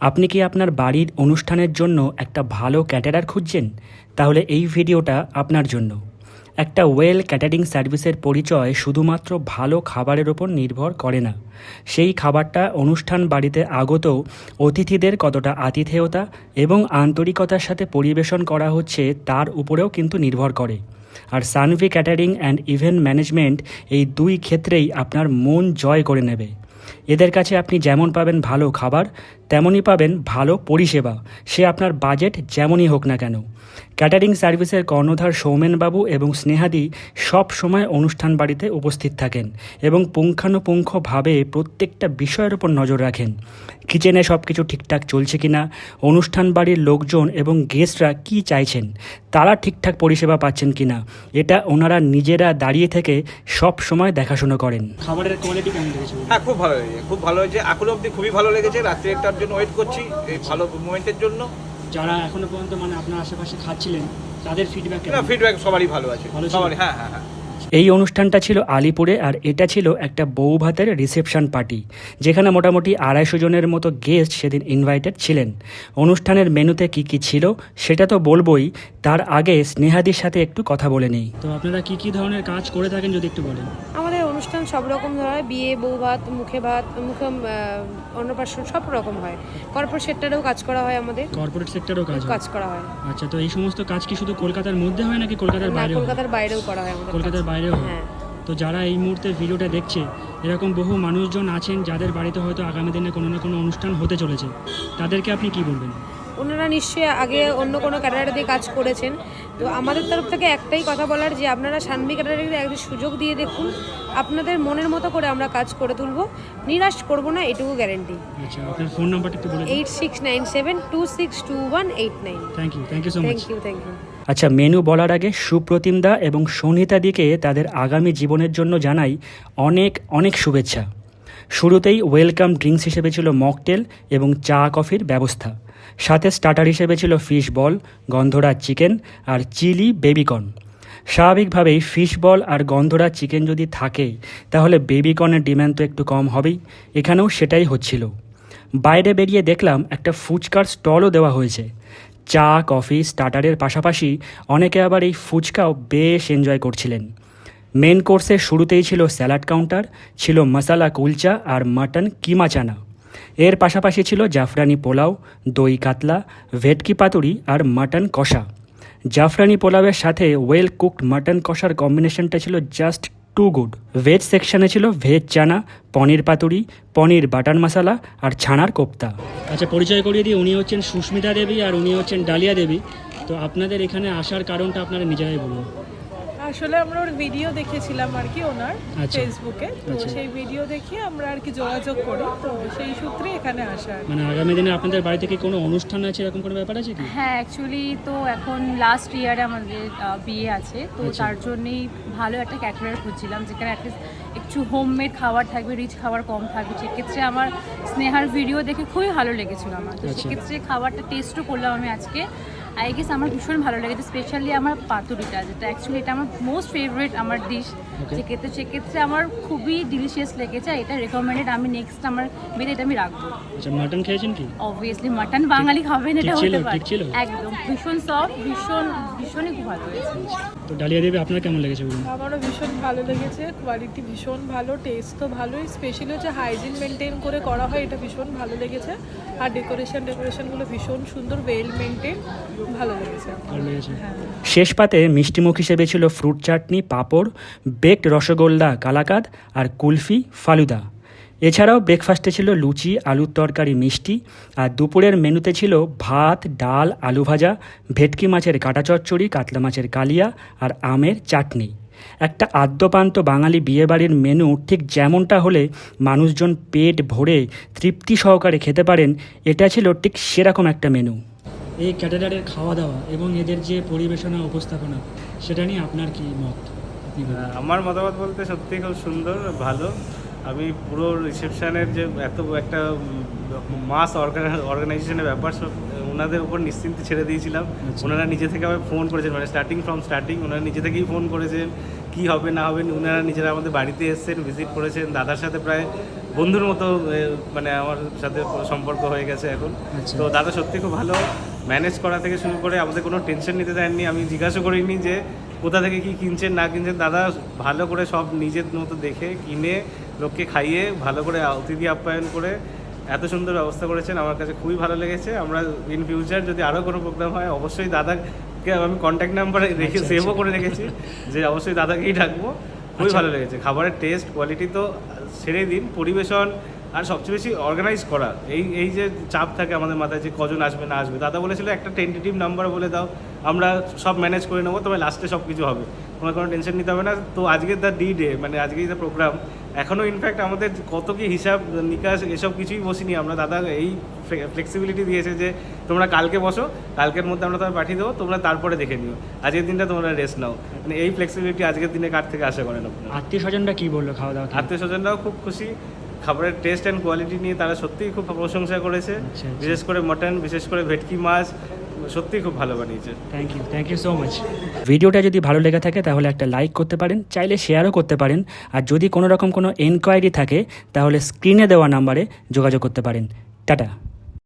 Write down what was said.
আপনি কি আপনার বাড়ির অনুষ্ঠানের জন্য একটা ভালো ক্যাটারার খুঁজছেন? তাহলে এই ভিডিওটা আপনার জন্য। একটা ওয়েল ক্যাটারিং সার্ভিসের পরিচয় শুধুমাত্র ভালো খাবারের ওপর নির্ভর করে না। সেই খাবারটা অনুষ্ঠান বাড়িতে আগত অতিথিদের কতটা আতিথেয়তা এবং আন্তরিকতার সাথে পরিবেশন করা হচ্ছে তার উপরেও কিন্তু নির্ভর করে। আর Sanvi catering and event management এই দুই ক্ষেত্রেই আপনার মন জয় করে নেবে। এদের কাছে আপনি যেমন পাবেন ভালো খাবার, তেমনই পাবেন ভালো পরিষেবা, সে আপনার বাজেট যেমনই হোক না কেন। ক্যাটারিং সার্ভিসের কর্ণধার সৌমেনবাবু এবং স্নেহাদি সব সময় অনুষ্ঠান বাড়িতে উপস্থিত থাকেন এবং পুঙ্খানুপুঙ্খভাবে প্রত্যেকটা বিষয়ের উপর নজর রাখেন। কিচেনে সব কিছু ঠিকঠাক চলছে কিনা, অনুষ্ঠান বাড়ির লোকজন এবং গেস্টরা কি চাইছেন, তারা ঠিকঠাক পরিষেবা পাচ্ছেন কিনা, এটা ওনারা নিজেরা দাঁড়িয়ে থেকে সব সময় দেখাশোনা করেন। খাবারের কোয়ালিটি কেমন লেগেছে? হ্যাঁ, খুব ভালো লেগেছে, খুব ভালো হয়েছে। এখনো অবধি খুবই ভালো লেগেছে। রাত্রে একটার জন্য ওয়েট করছি, এই ভালো মোমেন্টের জন্য। যারা এখনো পর্যন্ত আপনার আশেপাশে খাচ্ছিলেন তাদের ফিডব্যাক? না, ফিডব্যাক সবারই ভালো আছে, সবারই। হ্যাঁ। এই অনুষ্ঠানটা ছিল আলিপুরে, আর এটা ছিল একটা বউ ভাতের রিসেপশন পার্টি, যেখানে মোটামুটি 250 জনের মতো গেস্ট সেদিন ইনভাইটেড ছিলেন। অনুষ্ঠানের মেনুতে কি কি ছিল সেটা তো বলবোই, তার আগে স্নেহাদির সাথে একটু কথা বলে নিই। তো আপনারা কি কি ধরনের কাজ করে থাকেন যদি একটু বলেন? আমাদের অনুষ্ঠান সব রকম হয়, বিয়ে, বউ ভাত, মুখে অন্নপ্রাশন সব রকম হয়। কর্পোরেট সেক্টরেও কাজ করা হয়, আমাদের কর্পোরেট সেক্টরেও কাজ করা হয়। আচ্ছা, তো এই সমস্ত কাজ কি শুধু কলকাতার মধ্যে হয় নাকি কলকাতার বাইরেও? কলকাতার বাইরেও করা হয় আমাদের। কলকাতার বাইরেও? হ্যাঁ। তো যারা এই মুহূর্তে ভিডিওটা দেখছে, এরকম বহু মানুষজন আছেন যাদের বাড়িতে হয়তো আগামী দিনে কোনো না কোনো অনুষ্ঠান হতে চলেছে, তাদেরকে আপনি কি বলবেন? ওনারা নিশ্চয়ই আগে অন্য কোনো ক্যাটারার দিয়ে কাজ করেছেন, তো আমাদের তরফ থেকে একটাই কথা বলার যে আপনারা সানভি ক্যাটারিংয়ে একটা সুযোগ দিয়ে দেখুন। আপনাদের মনের মতো করে আমরা কাজ করে তুলবো, নিরাশ করব না, এটুকু গ্যারেন্টি। আচ্ছা, আপনার ফোন নাম্বারটা একটু বলে দিন। 8697262189। Thank you so much. Thank you. আচ্ছা, মেনু বলার আগে সুপ্রতিম দা এবং সনিতা দিকে তাদের আগামী জীবনের জন্য জানাই অনেক অনেক শুভেচ্ছা। শুরুতেই ওয়েলকাম ড্রিঙ্কস হিসেবে ছিল মকটেল এবং চা কফির ব্যবস্থা, সাথে স্টার্টার হিসেবে ছিল ফিশ বল, গন্ধরাজ চিকেন আর চিলি বেবিকর্ন। স্বাভাবিকভাবেই ফিশ বল আর গন্ধরাজ চিকেন যদি থাকে তাহলে বেবিকর্নের ডিমান্ড তো একটু কম হবেই, এখানেও সেটাই হচ্ছিল। বাইরে বেরিয়ে দেখলাম একটা ফুচকার স্টলও দেওয়া হয়েছে। চা কফি স্টার্টারের পাশাপাশি অনেকে আবার এই ফুচকাও বেশ এনজয় করছিলেন। মেন কোর্সের শুরুতেই ছিল স্যালাড কাউন্টার, ছিল মশালা কুলচা আর মাটন কিমা চানা। এর পাশাপাশি ছিল জাফরানি পোলাও, দই কাতলা, ভেটকি পাতুরি আর মাটন কষা। জাফরানি পোলাওয়ের সাথে ওয়েল কুকড মাটন কষার কম্বিনেশনটা ছিল জাস্ট টু গুড। ভেজ সেকশনে ছিল ভেজ চানা, পনির পাতুরি, পনির বাটার মশালা আর ছানার কোপ্তা। আচ্ছা, পরিচয় করিয়ে দিই, উনি হচ্ছেন সুস্মিতা দেবী আর উনি হচ্ছেন ডালিয়া দেবী। তো আপনাদের এখানে আসার কারণটা আপনারা নিজেরাই বলুন। আসলে আমরা ওর ভিডিও দেখেছিলাম আর কি ওনার ফেসবুকে, তো সেই ভিডিও দেখে আমরা আর কি যোগাযোগ করি, তো সেই সূত্রে এখানে আসা। মানে আগামী দিনে আপনাদের বাড়ি থেকে কোনো অনুষ্ঠান আছে, এরকম কোনো ব্যাপার আছে কি? হ্যাঁ, অ্যাকচুয়ালি তো এখন লাস্ট ইয়ারে আমাদের বিয়ে আছে, তো তার জন্যই ভালো একটা ক্যাটারার খুঁজছিলাম যেখানে অ্যাটলিস্ট একটু হোমমেড খাবার থাকবে, রিচ খাবার কম থাকবে। সেক্ষেত্রে আমার স্নেহার ভিডিও দেখে খুবই ভালো লেগেছিল আমার, তো সেক্ষেত্রে খাবারটা টেস্টও করলাম আমি আজকে। আই গেস আমার ভীষণ ভালো লেগেছে, স্পেশালি আমার পাতুরিটা, যেটা অ্যাকচুয়ালি এটা আমার মোস্ট ফেভারিট আমার ডিশ। সেক্ষেত্রে আমার খুবই ডিলিশিয়াস লেগেছে, এটা রেকমেন্ডেড। আমি নেক্সট আমার বিয়েতে এটা আমি রাখবো। আচ্ছা, মাটন খেয়েছেন কি? অবভিয়াসলি মাটন বাঙালি খাবেন, এটা হতে পারে। একদম ভীষণ সফট, ভীষণই খুব ভালো হয়েছে। তো ডালিয়া দেবী, আপনার কেমন লেগেছে বলুন? আমারও ভীষণ ভালো লেগেছে, কোয়ালিটি ভীষণ ভালো, টেস্ট তো ভালোই, স্পেশালি হচ্ছে হাইজিন মেনটেন করে করা হয়, এটা ভীষণ ভালো লেগেছে। আর ডেকোরেশনগুলো ভীষণ সুন্দর, ওয়েল মেনটেন, ভালো লেগেছে। হ্যাঁ। শেষ পাতে মিষ্টিমুখ হিসেবে ছিল ফ্রুট চাটনি, পাঁপড়, বেকড রসগোল্লা, কালাকাদ আর কুলফি ফালুদা। এছাড়াও ব্রেকফাস্টে ছিল লুচি, আলুর তরকারি, মিষ্টি। আর দুপুরের মেনুতে ছিল ভাত, ডাল, আলু ভাজা, ভেটকি মাছের কাটা চচ্চড়ি, কাতলা মাছের কালিয়া আর আমের চাটনি। একটা আদ্যপান্ত বাঙালি বিয়েবাড়ির মেনু ঠিক যেমনটা হলে মানুষজন পেট ভরে তৃপ্তি সহকারে খেতে পারেন, এটা ছিল ঠিক সেরকম একটা মেনু। এই ক্যাটারারের খাওয়া দাওয়া এবং এদের যে পরিবেশনা উপস্থাপনা, সেটা নিয়ে আপনার কি মত? আমার মতামত বলতে সত্যি খুব সুন্দর, ভালো। আমি পুরো রিসেপশনের যে এত একটা মাস অর্গানাইজেশনের ব্যাপার, সব ওনাদের উপর নিশ্চিন্তে ছেড়ে দিয়েছিলাম। ওনারা নিজে থেকে আমায় ফোন করেছেন, মানে স্টার্টিং ওনারা নিজে থেকেই ফোন করেছেন, কী হবে না হবে। ওনারা নিজেরা আমাদের বাড়িতে এসেছেন, ভিজিট করেছেন, দাদার সাথে প্রায় বন্ধুর মতো মানে আমার সাথে সম্পর্ক হয়ে গেছে এখন। আচ্ছা। তো দাদা সত্যি খুব ভালো, ম্যানেজ করা থেকে শুরু করে আমাদের কোনো টেনশন নিতে দেননি। আমি জিজ্ঞাসা করিনি যে কোথা থেকে কী কিনছেন না কিনছেন, দাদা ভালো করে সব নিজের মতো দেখে কিনে লোককে খাইয়ে ভালো করে অতিথি আপ্যায়ন করে এত সুন্দর ব্যবস্থা করেছেন, আমার কাছে খুবই ভালো লেগেছে। আমরা ইন ফিউচার যদি আরও কোনো প্রোগ্রাম হয় অবশ্যই দাদাকে আমি কন্ট্যাক্ট নাম্বার রেখে সেভও করে রেখেছি যে অবশ্যই দাদাকেই ডাকবো। খুবই ভালো লেগেছে, খাবারের টেস্ট কোয়ালিটি তো ছেড়েই দিন, পরিবেশন আর সবচেয়ে বেশি অর্গানাইজ করা। এই যে চাপ থাকে আমাদের মাথায় যে কজন আসবে না আসবে, দাদা বলেছিল একটা টেন্টেটিভ নাম্বার বলে দাও, আমরা সব ম্যানেজ করে নেবো, তবে লাস্টে সব কিছু হবে, তোমার কোনো টেনশন নিতে হবে না। তো আজকের দ্য ডে মানে আজকেই দ্য প্রোগ্রাম, এখনও ইনফ্যাক্ট আমাদের কত কি হিসাব নিকাশ এসব কিছুই বসিনি আমরা। দাদা এই ফ্লেক্সিবিলিটি দিয়েছে যে তোমরা কালকে বসো, কালকের মধ্যে আমরা তোমায় পাঠিয়ে দেবো, তোমরা তারপরে দেখে নিও, আজকের দিনটা তোমরা রেস্ট নাও। মানে এই ফ্লেক্সিবিলিটি আজকের দিনে কার থেকে আশা করেন আপনারা? আত্মীয় স্বজনরা কী বললো খাওয়া দাওয়া? আত্মীয় স্বজনরাও খুব খুশি, খাবারের টেস্ট অ্যান্ড কোয়ালিটি নিয়ে তারা সত্যিই খুব প্রশংসা করেছে। আচ্ছা। বিশেষ করে মটন, বিশেষ করে ভেটকি মাছ সত্যিই খুব ভালো বানিয়েছে। Thank you so much. ভিডিওটা যদি ভালো লেগে থাকে তাহলে একটা লাইক করতে পারেন, চাইলে শেয়ারও করতে পারেন। আর যদি কোনো রকম কোনো এনকোয়ারি থাকে তাহলে স্ক্রিনে দেওয়া নাম্বারে যোগাযোগ করতে পারেন। টাটা।